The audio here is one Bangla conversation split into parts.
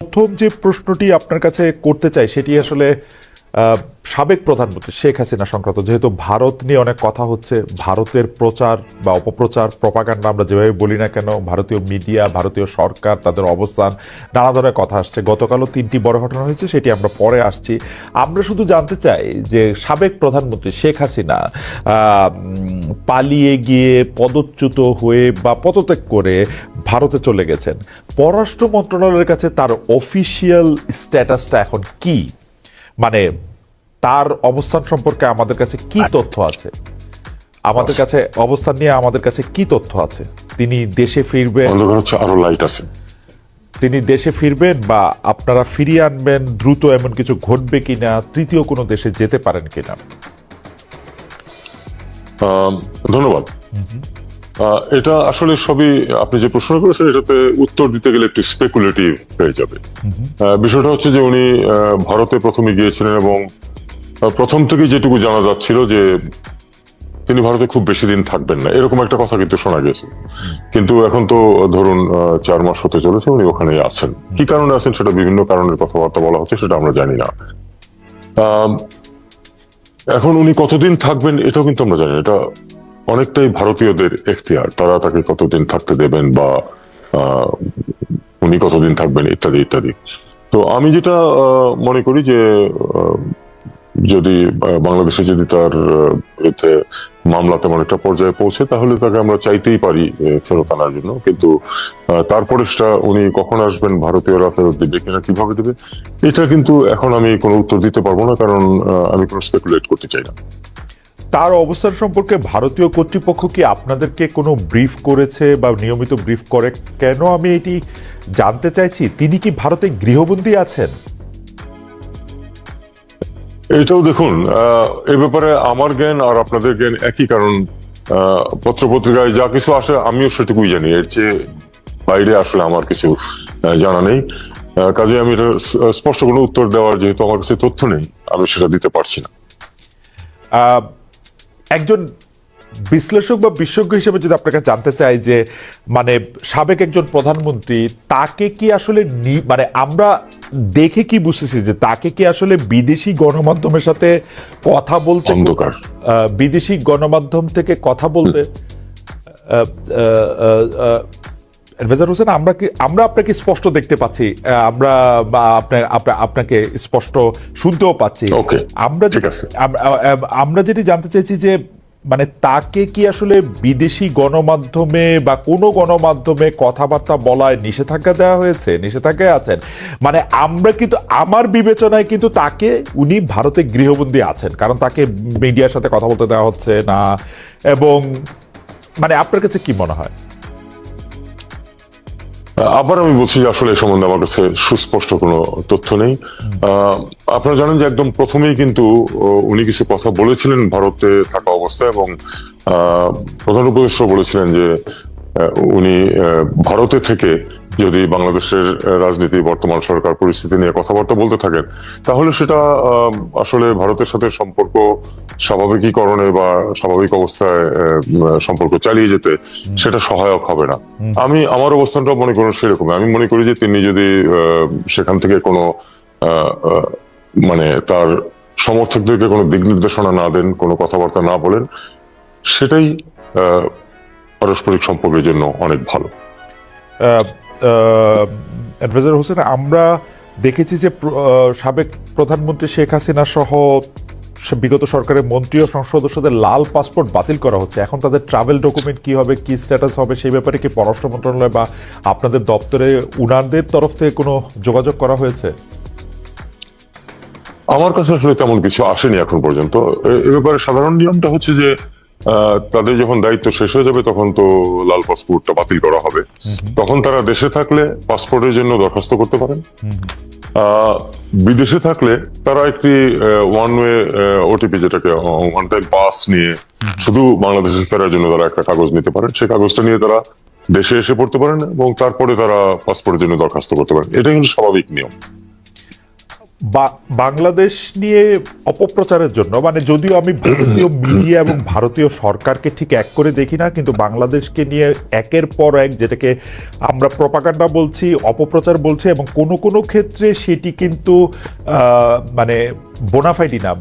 প্রথম যে প্রশ্নটি আপনার কাছে করতে চাই সেটি আসলে সাবেক প্রধানমন্ত্রী শেখ হাসিনা সংক্রান্ত, যেহেতু ভারত নিয়ে অনেক কথা হচ্ছে, ভারতের প্রচার বা অপপ্রচার, প্রপাগান্ডা আমরা যেভাবে বলি না কেন, ভারতীয় মিডিয়া, ভারতীয় সরকার, তাদের অবস্থান, নানা ধরনের কথা আসছে। গতকালও 3টি বড় ঘটনা হয়েছে, সেটি আমরা পরে আসছি। আমরা শুধু জানতে চাই যে সাবেক প্রধানমন্ত্রী শেখ হাসিনা পালিয়ে গিয়ে পদচ্যুত হয়ে বা পদত্যাগ করে ভারতে চলে গেছেন, পররাষ্ট্র মন্ত্রণালয়ের কাছে তার অফিসিয়াল স্ট্যাটাসটা এখন কি? মানে তার অবস্থান সম্পর্কে আমাদের কাছে কি তথ্য আছে? আমাদের কাছে অবস্থান নিয়ে আমাদের কাছে কি তথ্য আছে? তিনি দেশে ফিরবেন, আরো লাইট আছে, তিনি দেশে ফিরবেন বা আপনারা ফিরিয়ে আনবেন দ্রুত, এমন কিছু ঘটবে কিনা, তৃতীয় কোনো দেশে যেতে পারেন কিনা? ধন্যবাদ। এটা আসলে সবই আপনি যে প্রশ্ন করেছেন এটাতে উত্তর দিতে গেলে একটু স্পেকুলেটিভ হয়ে যাবে। বিষয়টা হচ্ছে যে উনি ভারতে প্রথমে গিয়েছিলেন এবং প্রথম থেকে যেটুকু জানা যাচ্ছিল যে তিনি ভারতে খুব বেশি দিন থাকবেন না, এরকম একটা কথা কিন্তু শোনা গেছে। কিন্তু এখন তো ধরুন 4 মাস হতে চলেছে উনি ওখানেই আছেন। কি কারণে আছেন সেটা বিভিন্ন কারণের কথাবার্তা বলা হচ্ছে, সেটা আমরা জানি না। এখন উনি কতদিন থাকবেন এটাও কিন্তু আমরা জানি না। এটা অনেকটাই ভারতীয়দের এখতিয়ার, তারা তাকে কতদিন থাকতে দেবেন বা উনি কতদিন থাকবেন ইত্যাদি ইত্যাদি। তো আমি যেটা মনে করি যে যদি বাংলাদেশে যদি তার বিরুদ্ধে মামলা তেমন একটা পর্যায়ে পৌঁছে তাহলে তাকে আমরা চাইতেই পারি ফেরত আনার জন্য, কিন্তু তারপরে সেটা উনি কখন আসবেন, ভারতীয়রা ফেরত দিবে কিনা, কিভাবে দেবে, এটা কিন্তু এখন আমি কোনো উত্তর দিতে পারবো না, কারণ আমি কোনো স্পেকুলেট করতে চাই না। তার অবস্থান সম্পর্কে ভারতীয় কর্তৃপক্ষ কি আপনাদেরকে কোনো ব্রিফ করেছে বা নিয়মিত ব্রিফ করে? কেন আমি এটি জানতে চাইছি, তিনি কি ভারতে গৃহবন্দী আছেন? এটাও দেখুন, এ ব্যাপারে আমার জ্ঞান আর আপনাদের জ্ঞান একই, কারণ পত্রপত্রিকায় যা কিছু আসে আমিও সেটুকুই জানি, এর চেয়ে বাইরে আসলে আমার কিছু জানা নেই। কাজে আমি এটা স্পষ্ট কোনো উত্তর দেওয়ার, যেহেতু আমার কাছে তথ্য নেই, আমি সেটা দিতে পারছি না। একজন বিশ্লেষক বা বিশেষজ্ঞ হিসেবে যদি আপনাকে জানতে চাই যে মানে সাবেক একজন প্রধানমন্ত্রী, তাকে কি আসলে মানে আমরা দেখে কি বুঝতেছি যে তাকে কি আসলে বিদেশি গণমাধ্যমের সাথে কথা বলতে, বিদেশি গণমাধ্যম থেকে কথা বলতে, এডভাইজার হোসেন, আমরা আপনাকে স্পষ্ট দেখতে পাচ্ছি, আমরা আপনাকে স্পষ্ট শুনতেও পাচ্ছি। আমরা যেটি জানতে চাইছি যে মানে তাকে কি আসলে বিদেশি গণমাধ্যমে বা কোনো গণমাধ্যমে কথাবার্তা বলায় নিষেধাজ্ঞা দেওয়া হয়েছে, নিষেধাজ্ঞায় আছেন? মানে আমরা কিন্তু, আমার বিবেচনায় কিন্তু তাকে, উনি ভারতে গৃহবন্দী আছেন, কারণ তাকে মিডিয়ার সাথে কথা বলতে দেওয়া হচ্ছে না। এবং মানে আপনার কাছে কি মনে হয়? আবার আমি বলছি যে আসলে এই সম্বন্ধে আমার কাছে সুস্পষ্ট কোনো তথ্য নেই। আপনারা জানেন যে একদম প্রথমেই কিন্তু উনি কিছু কথা বলেছিলেন ভারতে থাকা অবস্থায়, এবং প্রধান উপদেষ্টা বলেছিলেন যে উনি ভারতে থেকে যদি বাংলাদেশের রাজনীতি, বর্তমান সরকার পরিস্থিতি নিয়ে কথাবার্তা বলতে থাকেন তাহলে সেটা আসলে ভারতের সাথে সম্পর্ক স্বাভাবিকীকরণে বা স্বাভাবিক অবস্থায় সম্পর্ক চালিয়ে যেতে সেটা সহায়ক হবে না। আমি আমার অবস্থানটাও মনে করি সেরকম। আমি মনে করি যে তিনি যদি সেখান থেকে কোনো মানে তার সমর্থকদেরকে কোনো দিক নির্দেশনা না দেন, কোনো কথাবার্তা না বলেন, সেটাই পারস্পরিক সম্পর্কের জন্য অনেক ভালো। অ্যাডভাইজার হোসেন, আমরা দেখেছি যে সাবেক প্রধানমন্ত্রী শেখ হাসিনা সহ বিগত সরকারের মন্ত্রী ও সংসদ সদস্যদের লাল পাসপোর্ট বাতিল করা হচ্ছে। এখন তাদের ট্রাভেল ডকুমেন্ট কি হবে, কি স্ট্যাটাস হবে, সেই ব্যাপারে কি পররাষ্ট্র মন্ত্রণালয় বা আপনাদের দপ্তরে উনারদের তরফ থেকে কোনো যোগাযোগ করা হয়েছে? আমার কাছে আসলে তেমন কিছু আসেনি এখন পর্যন্ত। এ ব্যাপারে সাধারণ নিয়মটা হচ্ছে যে তাদের যখন দায়িত্ব শেষ হয়ে যাবে তখন তো লাল পাসপোর্টটা বাতিল করা হবে, তখন তারা দেশে থাকলে পাসপোর্টের জন্য দরখাস্ত করতে পারেন। বিদেশে থাকলে তারা একটি ওয়ান ওয়ে ওটিপি, যেটাকে ওয়ান টাইম পাস নিয়ে শুধু বাংলাদেশে ফেরার জন্য তারা একটা কাগজ নিতে পারেন। সেই কাগজটা নিয়ে তারা দেশে এসে পড়তে পারেন এবং তারপরে তারা পাসপোর্টের জন্য দরখাস্ত করতে পারেন। এটা কিন্তু স্বাভাবিক নিয়ম। বাংলাদেশ নিয়ে অপপ্রচারের জন্য, মানে যদিও আমি ভারতীয় মিডিয়া এবং ভারতীয় সরকারকে ঠিক এক করে দেখি না, কিন্তু বাংলাদেশকে নিয়ে একের পর এক যেটাকে আমরা প্রপাগান্ডা বলছি, অপপ্রচার বলছি, এবং কোনো কোনো ক্ষেত্রে সেটি কিন্তু মানে বোনাফাইডি না,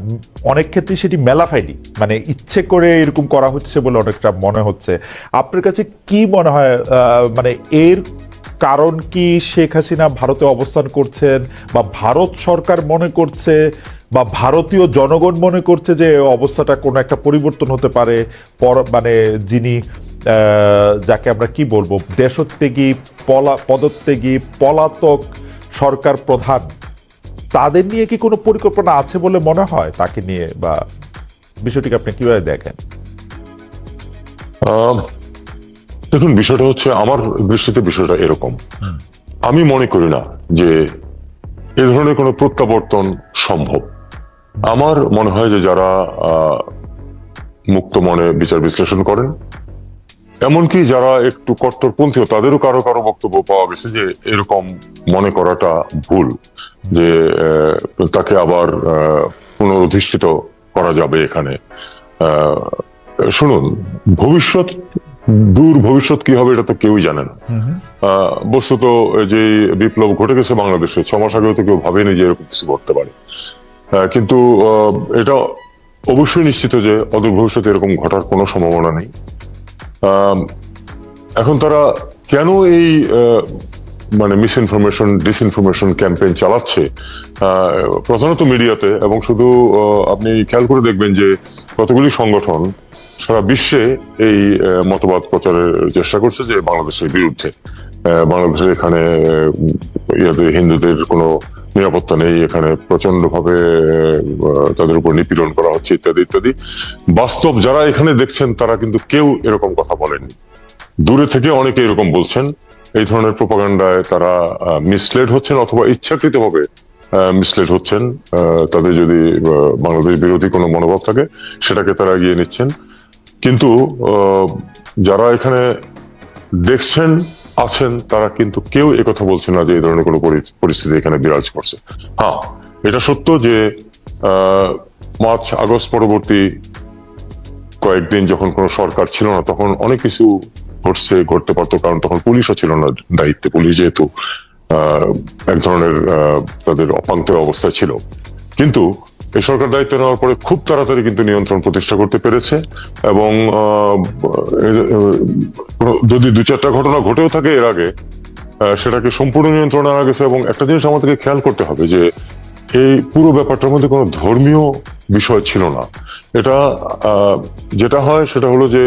অনেক ক্ষেত্রে সেটি মেলাফাইডি, মানে ইচ্ছে করে এরকম করা হচ্ছে বলে অনেকটা মনে হচ্ছে। আপনার কাছে কি মনে হয়, মানে এর কারণ কি শেখ হাসিনা ভারতে অবস্থান করছেন, বা ভারত সরকার মনে করছে, বা ভারতীয় জনগণ মনে করছে যে অবস্থাটা কোনো একটা পরিবর্তন হতে পারে, মানে যিনি যাকে আমরা কি বলবো, দেশত্যাগী, পদত্যাগী, পলাতক সরকার প্রধান, তাদের নিয়ে কি কোনো পরিকল্পনা আছে বলে মনে হয় তাকে নিয়ে, বা বিষয়টিকে আপনি কিভাবে দেখেন? দেখুন, বিষয়টা হচ্ছে, আমার দৃষ্টিতে বিষয়টা এরকম, আমি মনে করি না যে এ ধরনের কোনো প্রত্যাবর্তন সম্ভব। আমার মনে হয় যে যারা মুক্ত মনে বিচার বিশ্লেষণ করেন, এমনকি যারা একটু কট্টরপন্থীও, তাদেরও কারো কারো বক্তব্য পাওয়া গেছে যে এরকম মনে করাটা ভুল, যে তাকে আবার পুনরুদ্ধিষ্ঠিত করা যাবে এখানে। শুনুন, ভবিষ্যৎ, দূর ভবিষ্যৎ কি হবে এটা তো কেউই জানে না। বস্তুত যে বিপ্লব ঘটে গেছে বাংলাদেশে 6 মাস আগেও তো কেউ ভাবেনি যে এরকম কিছু ঘটতে পারে, কিন্তু এটা অবশ্যই নিশ্চিত যে অদূর ভবিষ্যতে এরকম ঘটার কোনো সম্ভাবনা নেই। এখন তারা কেন এই মানে মিসইনফরমেশন, ডিসইনফরমেশন ক্যাম্পেইন চালাচ্ছে প্রধানত মিডিয়াতে, এবং শুধু আপনি খেয়াল করে দেখবেন যে কতগুলি সংগঠন সারা বিশ্বে এই মতবাদ প্রচারের চেষ্টা করছে যে বাংলাদেশের বিরুদ্ধে, বাংলাদেশের এখানে হিন্দুদের কোনো নিরাপত্তা নেই, এখানে প্রচন্ড ভাবে তাদের উপর নিপীড়ন করা হচ্ছে, ইত্যাদি ইত্যাদি। বাস্তব যারা এখানে দেখছেন তারা কিন্তু কেউ এরকম কথা বলেননি, দূরে থেকে অনেকে এরকম বলছেন। এই ধরনের প্রোপাগান্ডায় তারা মিসলেড হচ্ছেন, অথবা ইচ্ছাকৃতভাবে মিসলেড হচ্ছেন। তাদের যদি বাংলাদেশ বিরোধী কোনো মনোভাব থাকে সেটাকে তারা এগিয়ে নিচ্ছেন, কিন্তু যারা এখানে দেখছেন, আছেন, তারা কিন্তু কেউ একথা বলছে না যে এই ধরনের কোনো পরিস্থিতি এখানে বিরাজ করছে। হ্যাঁ, এটা সত্য যে মার্চ আগস্ট পরবর্তী কয়েকদিন যখন কোনো সরকার ছিল না, তখন অনেক কিছু ঘটতে পারতো, কারণ তখন পুলিশও ছিল না দায়িত্বে। পুলিশ যেহেতু এক ধরনের তাদের অপাঙ্কের অবস্থায় ছিল, কিন্তু এই সরকার দায়িত্ব নেওয়ার পরে খুব তাড়াতাড়ি কিন্তু নিয়ন্ত্রণ প্রতিষ্ঠা করতে পেরেছে, এবং যদি 2-4টা ঘটনা ঘটেও থাকে এর আগে, সেটাকে সম্পূর্ণ নিয়ন্ত্রণে আনা গেছে। এবং একটা জিনিস আমাদেরকে খেয়াল করতে হবে যে এই পুরো ব্যাপারটার মধ্যে কোনো ধর্মীয় বিষয় ছিল না। এটা যেটা হয় সেটা হলো যে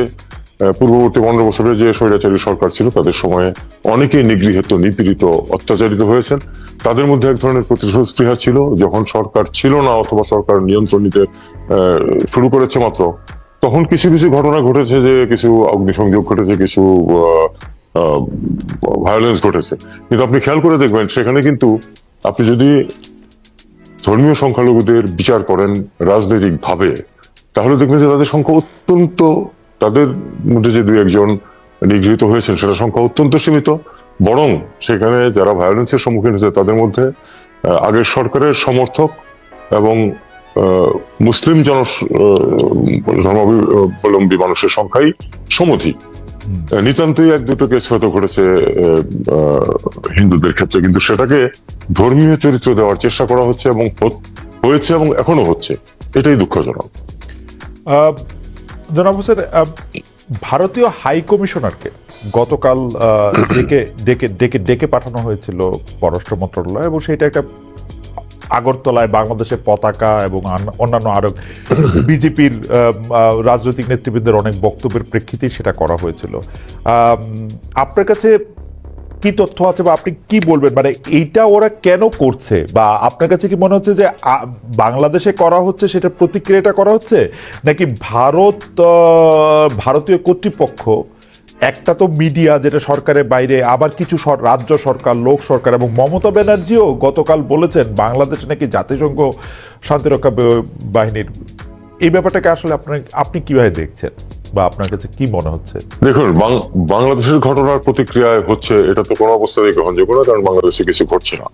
পূর্ববর্তী 15 বছরের যে স্বৈরাচারী সরকার ছিল তাদের সময়ে অনেকেই নিগৃহীত, নিপীড়িত, অত্যাচারিত হয়েছেন। তাদের মধ্যে এক ধরনের প্রতিশোধ স্পৃহা ছিল। যখন সরকার ছিল না, অথবা সরকার নিয়ন্ত্রণ নিতে শুরু করেছে মাত্র, তখন কিছু কিছু ঘটনা ঘটেছে, যে কিছু অগ্নিসংযোগ ঘটেছে, কিছু ভায়োলেন্স ঘটেছে। কিন্তু আপনি খেয়াল করে দেখবেন সেখানে কিন্তু আপনি যদি ধর্মীয় সংখ্যালঘুদের বিচার করেন রাজনৈতিক ভাবে, তাহলে দেখবেন যে তাদের সংখ্যা অত্যন্ত, তাদের মধ্যে যে 2-1 জন নিগৃহীত হয়েছেন সেটা সংখ্যা অত্যন্ত সীমিত। বরং সেখানে যারা ভায়োলেন্সের সম্মুখীন হয়েছে তাদের মধ্যে আগের সরকারের সমর্থক এবং মুসলিম ধর্মাবলম্বী মানুষের সংখ্যাই সমধিক। নিতান্তই 1-2 কেস হয়তো ঘটেছে হিন্দুদের ক্ষেত্রে, কিন্তু সেটাকে ধর্মীয় চরিত্র দেওয়ার চেষ্টা করা হচ্ছে, এবং হয়েছে, এবং এখনো হচ্ছে। এটাই দুঃখজনক। জনাব হোসেন, ভারতীয় হাই কমিশনারকে গতকাল ডেকে পাঠানো হয়েছিল পররাষ্ট্র মন্ত্রণালয়, এবং সেটা একটা আগরতলায় বাংলাদেশের পতাকা এবং অন্যান্য আরো বিজেপির রাজনৈতিক নেতৃবৃন্দের অনেক বক্তব্যের প্রেক্ষিতে সেটা করা হয়েছিল। আপনার কাছে কি তথ্য আছে, বা আপনি কি বলবেন, মানে এইটা ওরা কেন করছে, বা আপনার কাছে কি মনে হচ্ছে যে বাংলাদেশে করা হচ্ছে সেটা প্রতিক্রিয়াটা করা হচ্ছে, নাকি ভারতীয় কর্তৃপক্ষ, একটা তো মিডিয়া যেটা সরকারের বাইরে, আবার কিছু রাজ্য সরকার, লোক সরকার, এবং মমতা ব্যানার্জিও গতকাল বলেছেন বাংলাদেশে নাকি জাতিসংঘ শান্তিরক্ষা বাহিনীর, এই ব্যাপারটাকে আসলে আপনি কিভাবে দেখছেন? বা আপনার কাছে কি মনে হচ্ছে? দেখুন, বাংলাদেশের ঘটনার প্রতিক্রিয়ায় হচ্ছে এটা তো কোনো অবস্থাতেই গ্রহণযোগ্য না, কারণ বাংলাদেশে কিছু ঘটছে না।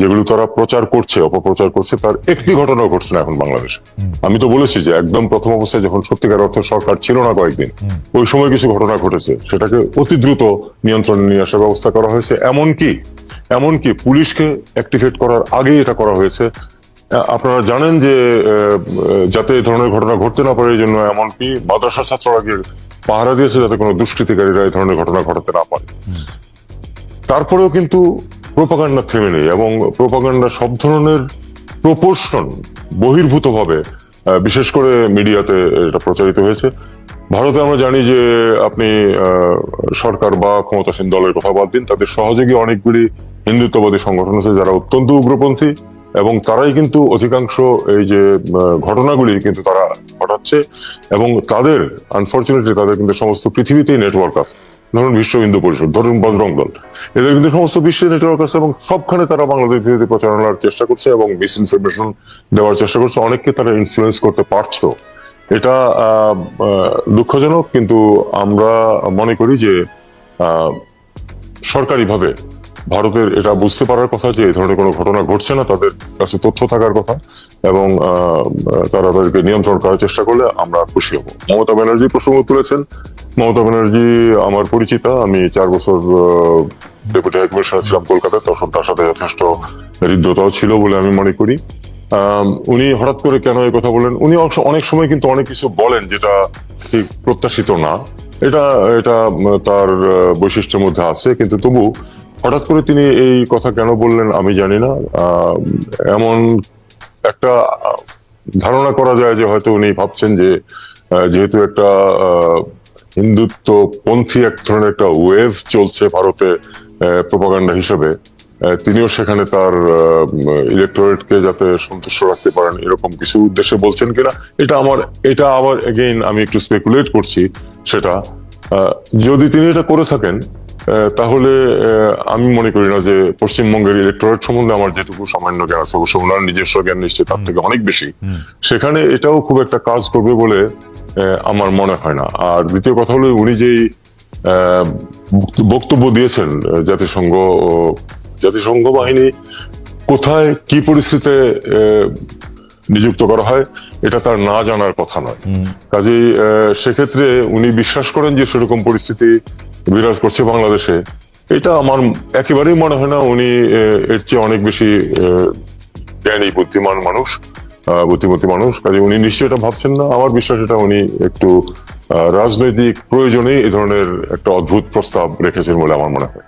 যেগুলো তারা প্রচার করছে, অপপ্রচার করছে, তার একটি ঘটনাও ঘটছে না এখন বাংলাদেশে। আমি তো বলেছি যে একদম প্রথম অবস্থায় যখন সত্যিকার অর্থে সরকার ছিল না কয়েকদিন, ওই সময় কিছু ঘটনা ঘটেছে, সেটাকে অতি দ্রুত নিয়ন্ত্রণে নিয়ে আসার ব্যবস্থা করা হয়েছে। এমনকি পুলিশকে অ্যাক্টিভেট করার আগেই এটা করা হয়েছে। আপনারা জানেন যে যাতে এই ধরনের ঘটনা ঘটতে না পারে, এই জন্য এমনকি মাদ্রাসা ছাত্ররা গিয়ে পাহারা দিয়েছে যাতে কোনো দুষ্কৃতিকারীরা এই ধরনের ঘটনা ঘটাতে না পারে। তারপরেও কিন্তু প্রোপাগান্ডা থেমে নেই, এবং প্রোপাগান্ডা সব ধরনের প্রপোর্শন বহির্ভূত ভাবে বিশেষ করে মিডিয়াতে এটা প্রচারিত হয়েছে। ভারতে আমরা জানি যে আপনি সরকার বা ক্ষমতাসীন দলের কথা বাদ দিন, তাদের সহযোগী অনেকগুলি হিন্দুত্ববাদী সংগঠন আছে যারা অত্যন্ত উগ্রপন্থী, এবং তারাই কিন্তু অধিকাংশ এই যে ঘটনাগুলি কিন্তু তারা ঘটাচ্ছে। এবং তাদের আনফরচুনেটলি তাদের কিন্তু সমস্ত পৃথিবীতেই নেটওয়ার্ক আছে। ধরুন বিশ্ব হিন্দু পরিষদ, ধরুন বজরং দল, এদের কিন্তু সমস্ত বিশ্বের নেটওয়ার্ক আছে, এবং সবখানে তারা বাংলাদেশ বিরোধী প্রচারণার চেষ্টা করছে এবং মিস ইনফরমেশন দেওয়ার চেষ্টা করছে। অনেককে তারা ইনফ্লুয়েন্স করতে পারছো। এটা দুঃখজনক, কিন্তু আমরা মনে করি যে সরকারিভাবে ভারতের এটা বুঝতে পারার কথা যে এই ধরনের কোনো ঘটনা ঘটছে না, তাদের কাছে তথ্য থাকার কথা, এবং তারা তাদেরকে নিয়ন্ত্রণ করার চেষ্টা করলে আমরা খুশি হব। মমতা ব্যানার্জি প্রসঙ্গ তুলেছেন। মমতা ব্যানার্জি আমার পরিচিতা, আমি 4 বছর ডেপুটি হাই কমিশনার ছিলাম কলকাতায়, তখন তার সাথে যথেষ্ট হৃদ্রতাও ছিল বলে আমি মনে করি। উনি হঠাৎ করে কেন এই কথা বলেন? উনি অনেক সময় কিন্তু অনেক কিছু বলেন যেটা ঠিক প্রত্যাশিত না, এটা এটা তার বৈশিষ্ট্যের মধ্যে আছে, কিন্তু তবু হঠাৎ করে তিনি এই কথা কেন বললেন আমি জানি না। এমন একটা ধারণা করা যায় যে হয়তো উনি ভাবছেন যে যেহেতু একটা হিন্দুত্ব পন্থী এক ধরনের একটা ওয়েভ চলছে ভারতে প্রোপাগান্ডা হিসেবে, তিনিও সেখানে তার ইলেকটোরেটকে যাতে সন্তুষ্ট রাখতে পারেন এরকম কিছু উদ্দেশ্যে বলছেন কিনা, এটা আবার এগেইন আমি একটু স্পেকুলেট করছি। সেটা যদি তিনি এটা করে থাকেন, তাহলে আমি মনে করি না যে পশ্চিমবঙ্গের ইলেকটোরেট সম্বন্ধে আমার যেটুকু সামান্য জ্ঞান আছে, অবশ্য ওনার নিজস্ব জ্ঞান নিশ্চয়ই তার থেকে অনেক বেশি, সেখানে এটাও খুব একটা কাজ করবে বলে আমার মনে হয় না। আর দ্বিতীয় কথা হলো, উনি যেই বক্তব্য দিয়েছেন জাতিসংঘ বাহিনী কোথায় কি পরিস্থিতিতে নিযুক্ত করা হয় এটা তার না জানার কথা নয়। কাজেই সেক্ষেত্রে উনি বিশ্বাস করেন যে সেরকম পরিস্থিতি বিরাজ করছে বাংলাদেশে, এটা আমার একেবারেই মনে হয় না। উনি এর চেয়ে অনেক বেশি জ্ঞানী বুদ্ধিমতী মানুষ, কাজে উনি নিশ্চয়ই এটা ভাবছেন না। আমার বিশ্বাস এটা উনি একটু রাজনৈতিক প্রয়োজনেই এই ধরনের একটা অদ্ভুত প্রস্তাব রেখেছেন বলে আমার মনে হয়।